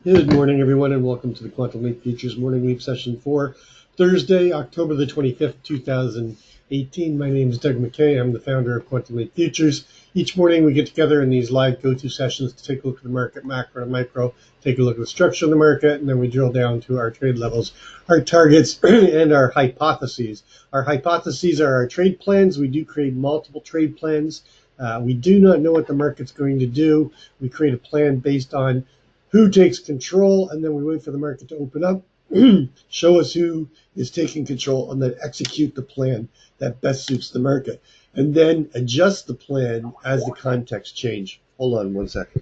Good morning, everyone, and welcome to the Quantum Leap Futures Morning Leap Session for Thursday, October the 25th, 2018. My name is Doug McKay. I'm the founder of Quantum Leap Futures. Each morning we get together in these live go-to sessions to take a look at the market, macro and micro, take a look at the structure of the market, and then we drill down to our trade levels, our targets, and our hypotheses. Our hypotheses are our trade plans. We do create multiple trade plans. We do not know what the market's going to do. We create a plan based on who takes control, and then we wait for the market to open up, show us who is taking control, and then execute the plan that best suits the market, and then adjust the plan as the context change. Hold on one second.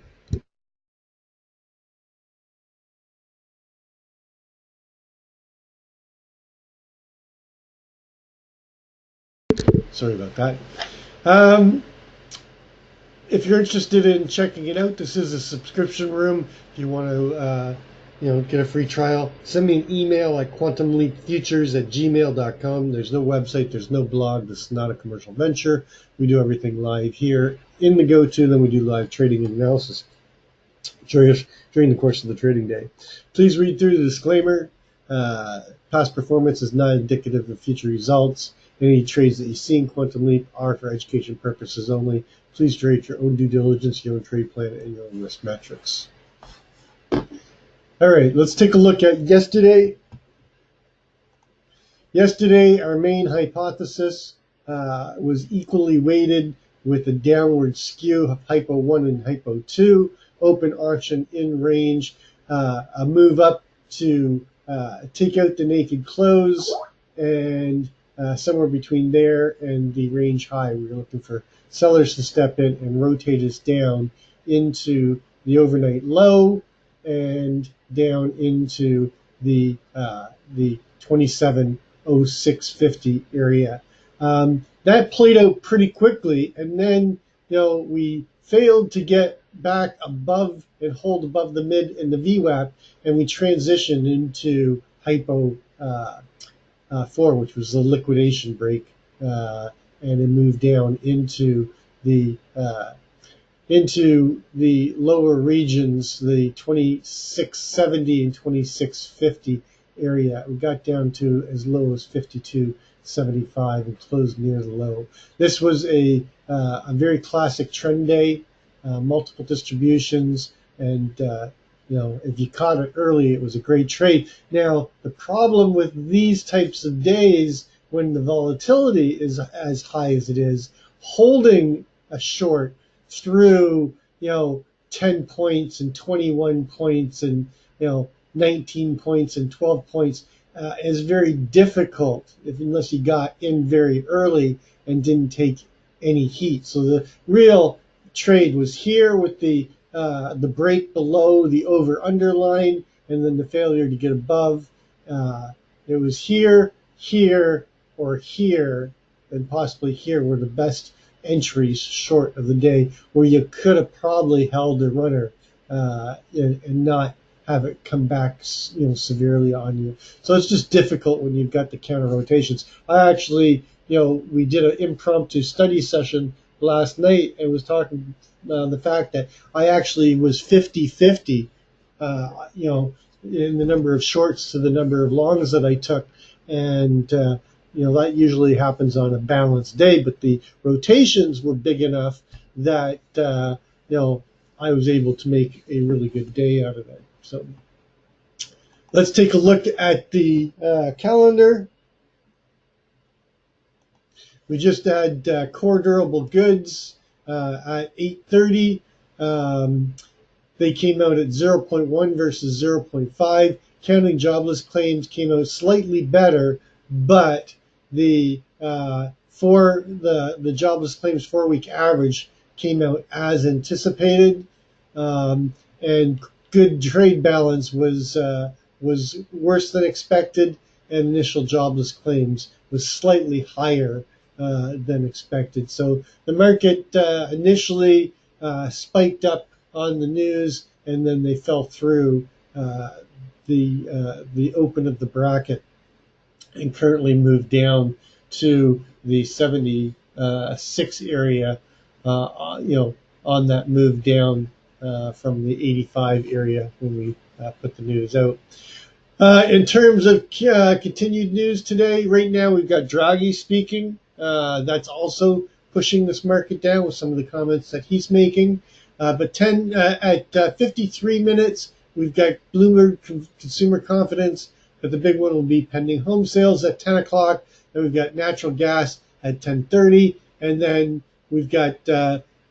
Sorry about that. If you're interested in checking it out, this is a subscription room. If you want to get a free trial, send me an email at quantumleapfutures@gmail.com. There's no website, there's no blog. This is not a commercial venture. We do everything live here in the go-to, then we do live trading and analysis during the course of the trading day. Please read through the disclaimer. Past performance is not indicative of future results. Any trades that you see in Quantum Leap are for education purposes only. Please trade your own due diligence, your own trade plan, and your own risk metrics. All right, let's take a look at yesterday. Yesterday, our main hypothesis was equally weighted with a downward skew of hypo 1 and hypo 2, open auction in range, a move up to take out the naked close, and somewhere between there and the range high. We were looking for sellers to step in and rotate us down into the overnight low and down into the 270650 area. That played out pretty quickly, and then we failed to get back above and hold above the mid and the VWAP, and we transitioned into hypo 4, which was the liquidation break, and it moved down into the lower regions, the 2670 and 2650 area. We got down to as low as 52.75 and closed near the low. This was a very classic trend day, multiple distributions, and if you caught it early, it was a great trade. Now, the problem with these types of days, when the volatility is as high as it is, holding a short through 10 points and 21 points and 19 points and 12 points is very difficult unless you got in very early and didn't take any heat. So the real trade was here with the break below the over underline, and then the failure to get above. It was here, or here, and possibly here were the best entries short of the day, where you could have probably held a runner and not have it come back severely on you. So it's just difficult when you've got the counter rotations. I actually, we did an impromptu study session last night and was talking the fact that I actually was 50-50, in the number of shorts to the number of longs that I took, and that usually happens on a balanced day, but the rotations were big enough that I was able to make a really good day out of it. So let's take a look at the calendar. We just had core durable goods at 8:30. They came out at 0.1 versus 0.5. Counting jobless claims came out slightly better, but the jobless claims 4-week average came out as anticipated, and good trade balance was worse than expected, and initial jobless claims was slightly higher than expected. So the market initially spiked up on the news, and then they fell through the open of the bracket and currently moved down to the 76 area, on that move down from the 85 area when we put the news out. In terms of continued news today, right now we've got Draghi speaking. That's also pushing this market down with some of the comments that he's making. But 53 minutes, we've got Bloomberg consumer confidence, but the big one will be pending home sales at 10 o'clock. Then we've got natural gas at 10:30, and then we've got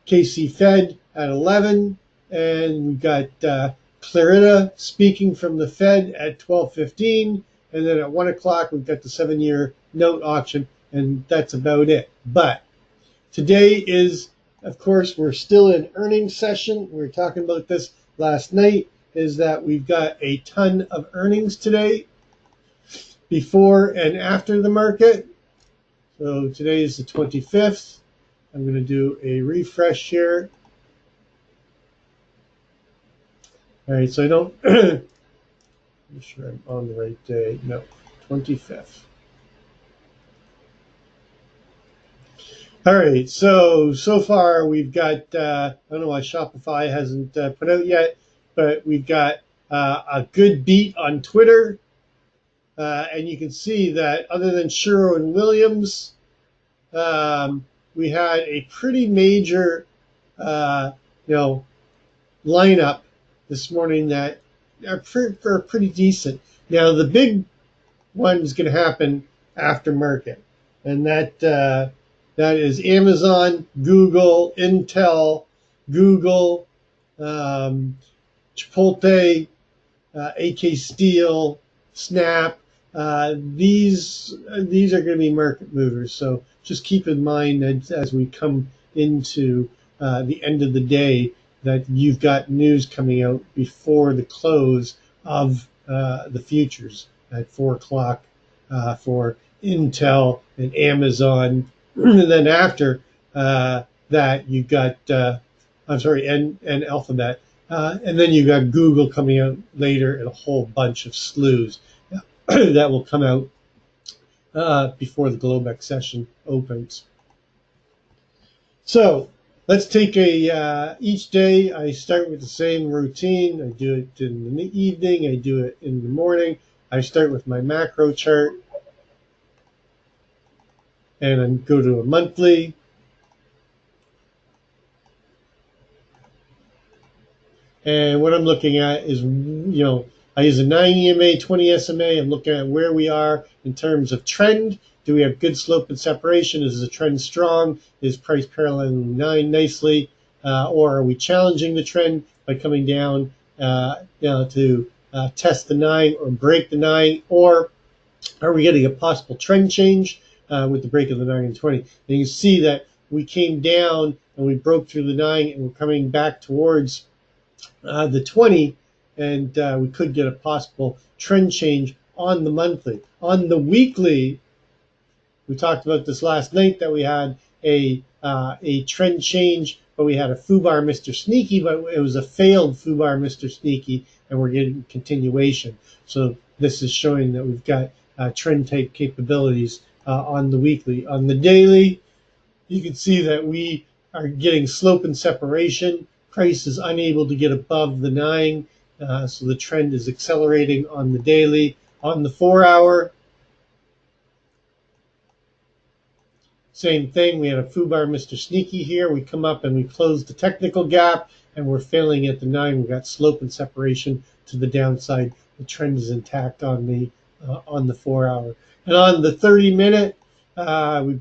KC Fed at 11, and we've got Clarida speaking from the Fed at 12:15, and then at 1 o'clock we've got the 7-year note auction, and that's about it. But today is, of course, we're still in earnings session. We were talking about this last night, is that we've got a ton of earnings today, before and after the market. So today is the 25th. I'm going to do a refresh here. All right, so I don't, I'm sure I'm on the right day. No, 25th. All right, so far we've got, I don't know why Shopify hasn't put out yet, but we've got a good beat on Twitter. And you can see that other than Shuro and Williams, we had a pretty major, lineup this morning that are pretty decent. Now, the big one is going to happen after market, and that is Amazon, Google, Intel, Google, Chipotle, AK Steel, Snap. These are going to be market movers. So just keep in mind that as we come into the end of the day, that you've got news coming out before the close of the futures at 4 o'clock for Intel and Amazon. And then after that, you've got, and Alphabet. And then you've got Google coming out later, and a whole bunch of slews that will come out before the Globex session opens. So let's take each day. I start with the same routine. I do it in the evening. I do it in the morning. I start with my macro chart, and I go to a monthly. And what I'm looking at is, I use a 9 EMA, 20 SMA. I'm looking at where we are in terms of trend. Do we have good slope and separation? Is the trend strong? Is price paralleling 9 nicely? Or are we challenging the trend by coming down to test the 9 or break the 9? Or are we getting a possible trend change with the break of the 9 and 20? And you can see that we came down and we broke through the 9, and we're coming back towards the 20, and we could get a possible trend change on the monthly. On the weekly, we talked about this last night, that we had a trend change, but we had a FUBAR Mr. Sneaky, but it was a failed FUBAR Mr. Sneaky, and we're getting continuation. So this is showing that we've got trend type capabilities on the weekly. On the daily, you can see that we are getting slope and separation. Price is unable to get above the 9, so the trend is accelerating on the daily. On the 4-hour, same thing. We had a FUBAR Mr. Sneaky here. We come up and we close the technical gap, and we're failing at the 9. We've got slope and separation to the downside. The trend is intact on the 4-hour. And on the 30-minute, we've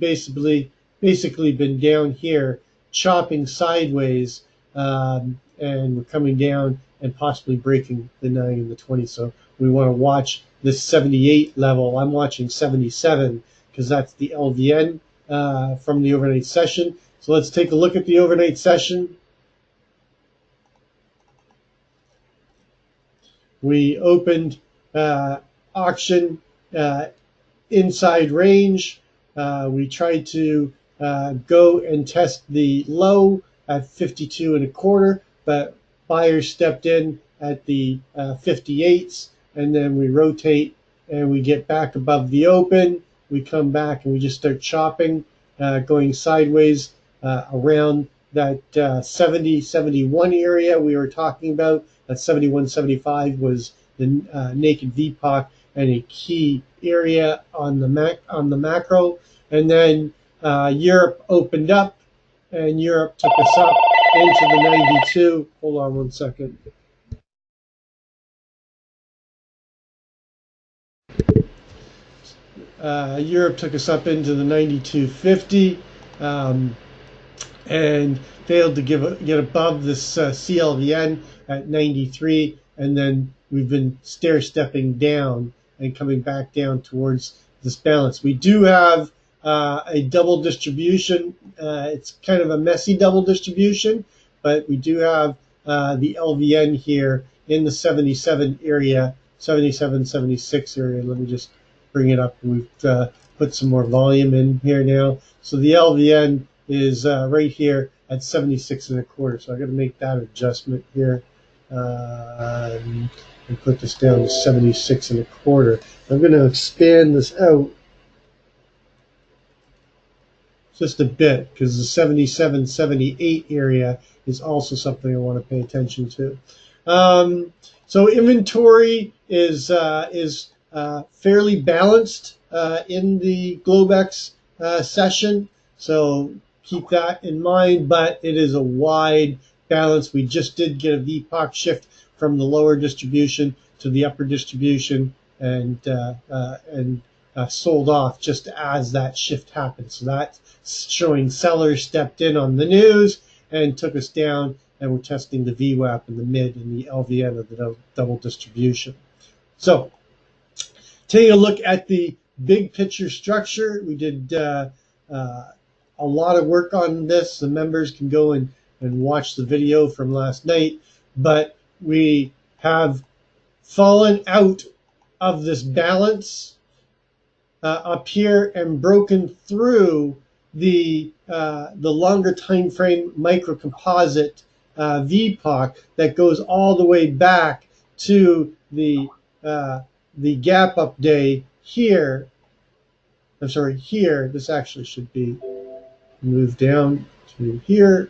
basically been down here chopping sideways, and we're coming down and possibly breaking the 9 and the 20. So we want to watch this 78 level. I'm watching 77 because that's the LVN from the overnight session. So let's take a look at the overnight session. We opened auction inside range. We tried to go and test the low at 52 and a quarter, but buyers stepped in at the 58s, and then we rotate and we get back above the open. We come back and we just start chopping, going sideways around that 70-71 area we were talking about. That 71-75 was the naked VPOC and a key area on the macro. And then Europe opened up, and Europe took us up into the 92. Hold on one second. Europe took us up into the 92.50 and failed to get above this CLVN at 93, and then we've been stair-stepping down and coming back down towards this balance. We do have a double distribution. It's kind of a messy double distribution, but we do have the LVN here in the 77 area, 77, 76 area. Let me just bring it up. We've put some more volume in here now. So the LVN is right here at 76.25. So I got to make that adjustment here and put this down to 76.25. I'm going to expand this out just a bit because the 77, 78 area is also something I want to pay attention to. So inventory is fairly balanced in the Globex session. So keep that in mind, but it is a wide balance. We just did get a VPOC shift from the lower distribution to the upper distribution, and sold off just as that shift happened. So that's showing sellers stepped in on the news and took us down, and we're testing the VWAP in the mid and the LVN of the double distribution. So taking a look at the big picture structure, we did a lot of work on this. The members can go and watch the video from last night, but we have fallen out of this balance up here and broken through the longer time frame microcomposite VPOC that goes all the way back to the gap up day here. I'm sorry, here. This actually should be moved down to here.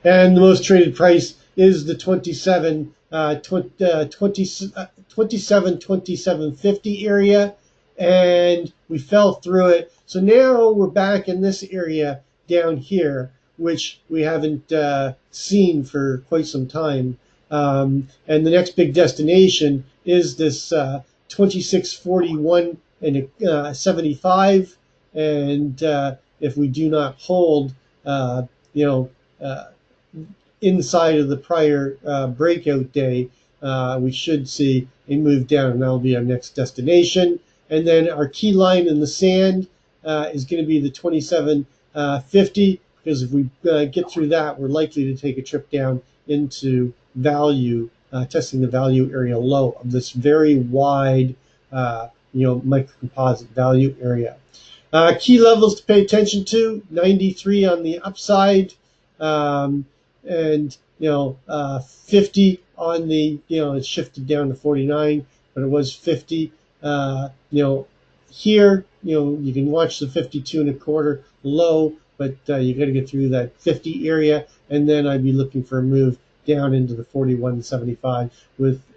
And the most traded price is the 27.50 area, and we fell through it. So now we're back in this area down here, which we haven't seen for quite some time. And the next big destination is this 26.41 and 75. And if we do not hold, inside of the prior breakout day, we should see a move down, and that'll be our next destination. And then our key line in the sand is going to be the 27.50, because if we get through that, we're likely to take a trip down into value, testing the value area low of this very wide, microcomposite value area. Key levels to pay attention to: 93 on the upside, and 50 on the, it shifted down to 49, but it was 50. Here, you can watch the 52.25 low, but you got to get through that 50 area, and then I'd be looking for a move down into the 41.75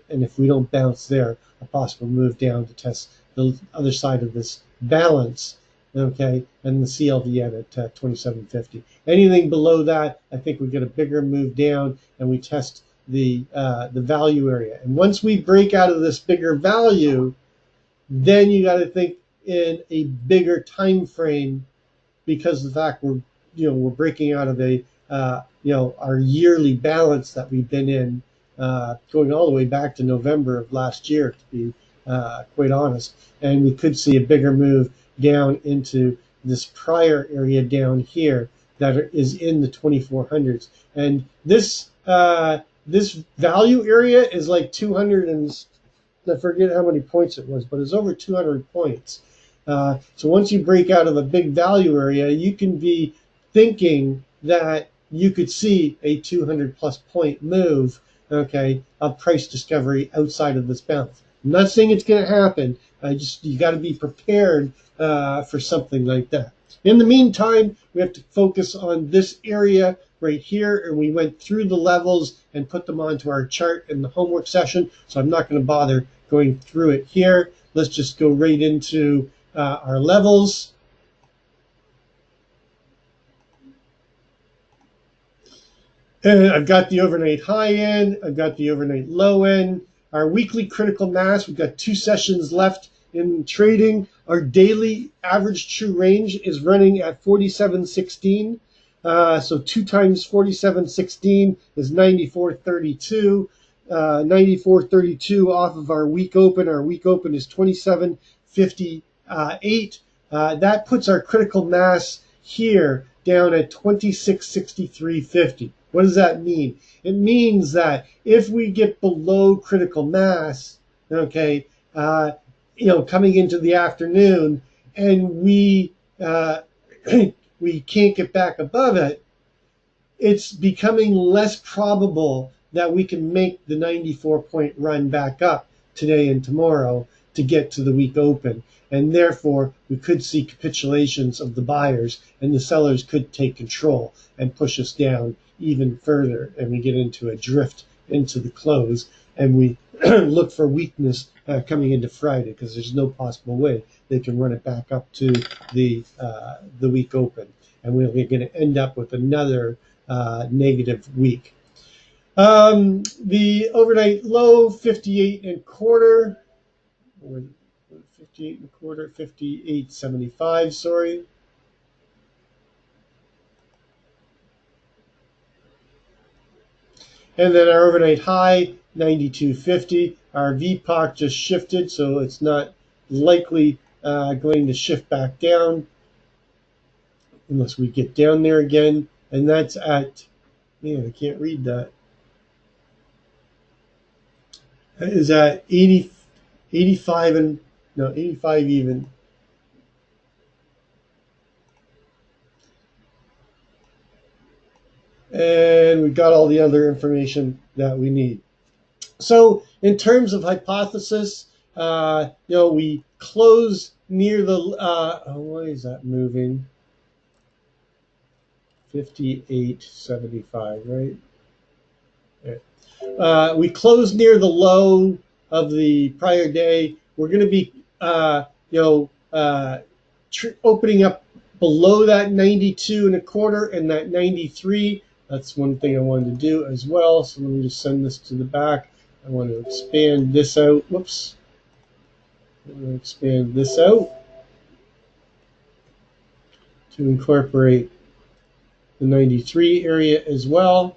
and if we don't bounce there, a possible move down to test the other side of this balance. Okay, and the CLVN at 27.50. Anything below that, I think we get a bigger move down, and we test the value area. And once we break out of this bigger value, then you got to think in a bigger time frame, because of the fact we're breaking out of our yearly balance that we've been in, going all the way back to November of last year, to be quite honest. And we could see a bigger move down into this prior area down here that is in the 2400s. And this value area is like 200 and I forget how many points it was, but it's over 200 points. So once you break out of a big value area, you can be thinking that you could see a 200 plus point move, okay, of price discovery outside of this balance. I'm not saying it's going to happen. You got to be prepared for something like that. In the meantime, we have to focus on this area right here, and we went through the levels and put them onto our chart in the homework session, so I'm not going to bother going through it here. Let's just go right into our levels. And I've got the overnight high in, I've got the overnight low in. Our weekly critical mass, we've got 2 sessions left in trading. Our daily average true range is running at 47.16. So 2 times 47.16 is 94.32. 94.32 off of our week open. Our week open is 27.58. That puts our critical mass here down at 2663.50. What does that mean? It means that if we get below critical mass, okay, coming into the afternoon, and we we can't get back above it, it's becoming less probable that we can make the 94-point run back up today and tomorrow to get to the week open. And therefore, we could see capitulations of the buyers, and the sellers could take control and push us down even further. And we get into a drift into the close, and we look for weakness coming into Friday, because there's no possible way they can run it back up to the week open. And we're going to end up with another negative week. The overnight low, 58.25, or 58.25, 58.75, sorry. And then our overnight high, 92.50. Our VPOC just shifted, so it's not likely going to shift back down unless we get down there again. And that's at, I can't read that. That is at 85 and, no, 85 even. And we got all the other information that we need. So in terms of hypothesis, we close near the, why is that moving? 58.75, right? We close near the low of the prior day. We're going to be, opening up below that 92.25 and that 93. That's one thing I wanted to do as well. So let me just send this to the back. I want to expand this out. Whoops. I'm going to expand this out to incorporate the 93 area as well.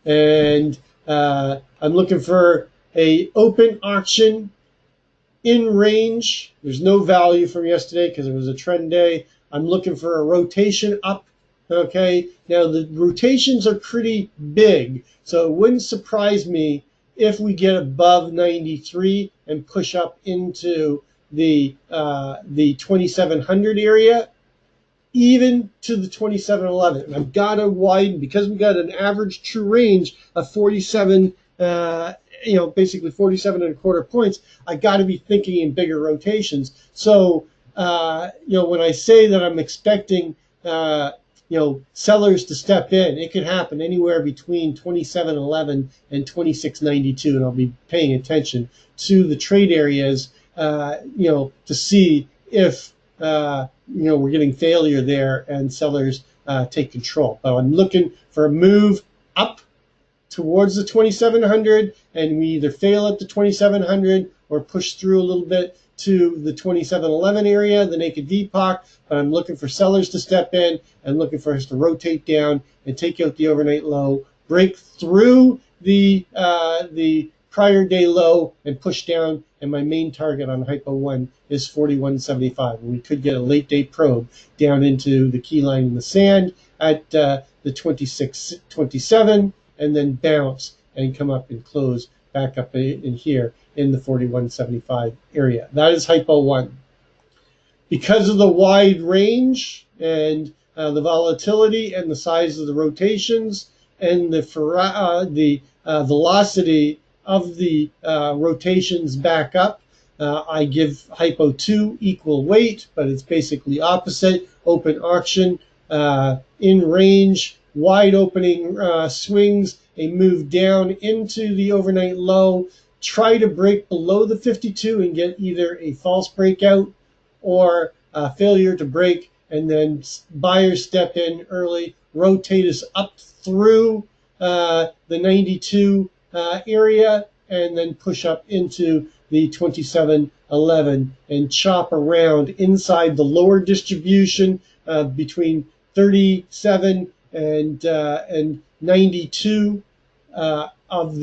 And I'm looking for a open auction in range. There's no value from yesterday because it was a trend day. I'm looking for a rotation up. Okay, now the rotations are pretty big, so it wouldn't surprise me if we get above 93 and push up into the 2700 area, even to the 2711. And I've got to widen, because we got an average true range of 47, basically 47.25 points. I got to be thinking in bigger rotations. So, when I say that I'm expecting, sellers to step in, it could happen anywhere between 27.11 and 26.92, and I'll be paying attention to the trade areas, to see if we're getting failure there and sellers take control. But I'm looking for a move up towards the 2700, and we either fail at the 2700 or push through a little bit to the 2711 area, the naked VPOC. But I'm looking for sellers to step in and looking for us to rotate down and take out the overnight low, break through the prior day low and push down. And my main target on Hypo 1 is 41.75. And we could get a late day probe down into the key line in the sand at the 26.27, and then bounce and come up and close back up in here in the 41.75 area. That is Hypo 1. Because of the wide range and the volatility and the size of the rotations and the velocity of the rotations back up, I give Hypo 2 equal weight, but it's basically opposite. open auction, in range, wide opening swings, a move down into the overnight low, try to break below the 52 and get either a false breakout or failure to break, and then buyers step in early, rotate us up through the 92 area, and then push up into the 2711 and chop around inside the lower distribution between 37 and 92 of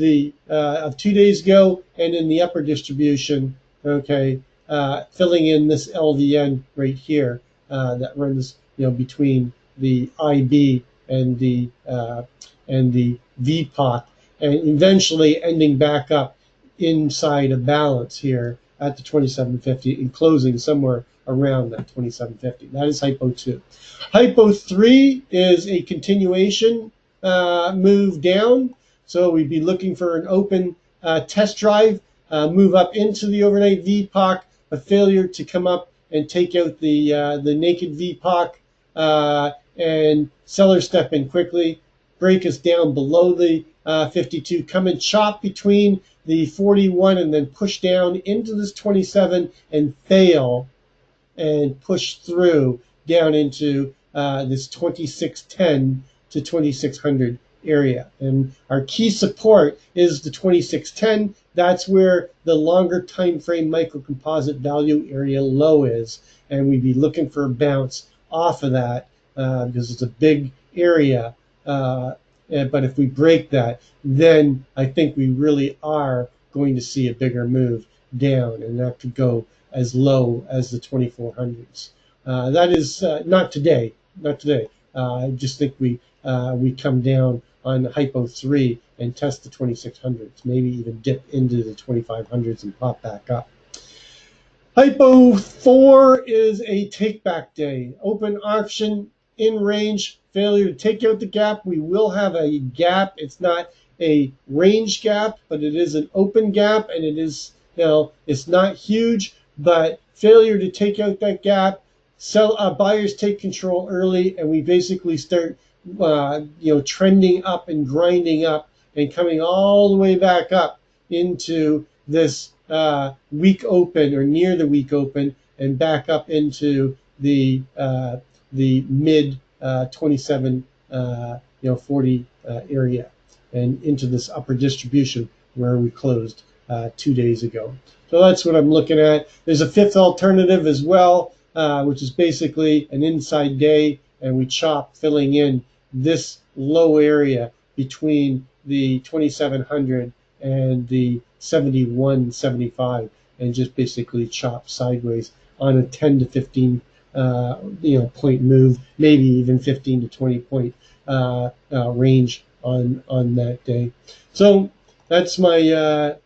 2 days ago, and in the upper distribution, okay, filling in this LVN right here that runs, between the IB and the VPOC, and eventually ending back up inside a balance here at the 2750 and closing somewhere around that 2750. That is hypo 2. Hypo 3 is a continuation move down. So we'd be looking for an open test drive, move up into the overnight VPOC, a failure to come up and take out the naked VPOC, and sellers step in quickly, break us down below the 52, come and chop between the 41 and then push down into this 27 and fail and push through down into this 2610 to 2600 area. And our key support is the 2610. That's where the longer time frame microcomposite value area low is, and we'd be looking for a bounce off of that because it's a big area. But if we break that, then I think we really are going to see a bigger move down, and that could go as low as the 2400s. That is not today. Not today. I just think we come down on hypo 3 and test the 2600s, maybe even dip into the 2500s and pop back up. Hypo 4 is a take back day. Open auction, in range, failure to take out the gap. We will have a gap. It's not a range gap, but it is an open gap, and it is, it's not huge, but failure to take out that gap. Buyers take control early, and we basically start trending up and grinding up and coming all the way back up into this weak open or near the weak open, and back up into the mid 27 40 area, and into this upper distribution where we closed 2 days ago. So that's what I'm looking at. There's a fifth alternative as well, which is basically an inside day, and we chop filling in this low area between the 2700 and the 7175, and just basically chop sideways on a 10 to 15 point move, maybe even 15 to 20 point range on that day. So that's my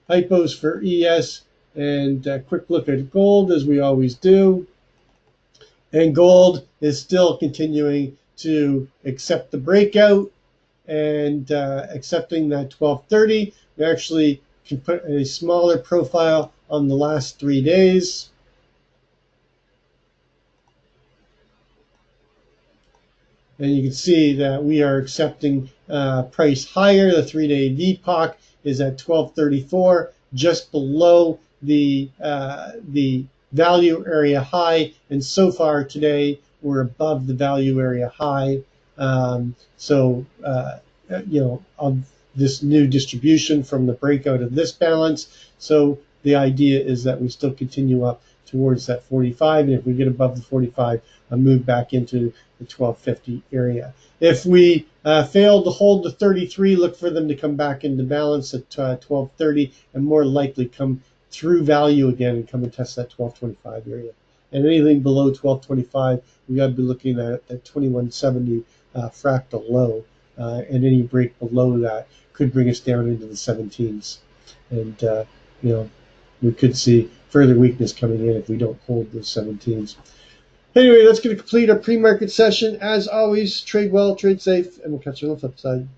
hypos for ES, and a quick look at gold as we always do. And gold is still continuing to accept the breakout and accepting that 1230. We actually can put a smaller profile on the last 3 days. And you can see that we are accepting price higher. The 3-day VPOC is at 1234, just below the value area high. And so far today, we're above the value area high. Of this new distribution from the breakout of this balance. So the idea is that we still continue up towards that 45, and if we get above the 45, I'll move back into the 1250 area. If we fail to hold the 33, look for them to come back into balance at 1230, and more likely come through value again and come and test that 1225 area. And anything below 1225, we got to be looking at that 2170 fractal low, and any break below that could bring us down into the 17s. And we could see further weakness coming in if we don't hold those 17s. Anyway, that's going to complete our pre-market session. As always, trade well, trade safe, and we'll catch you on the flip side.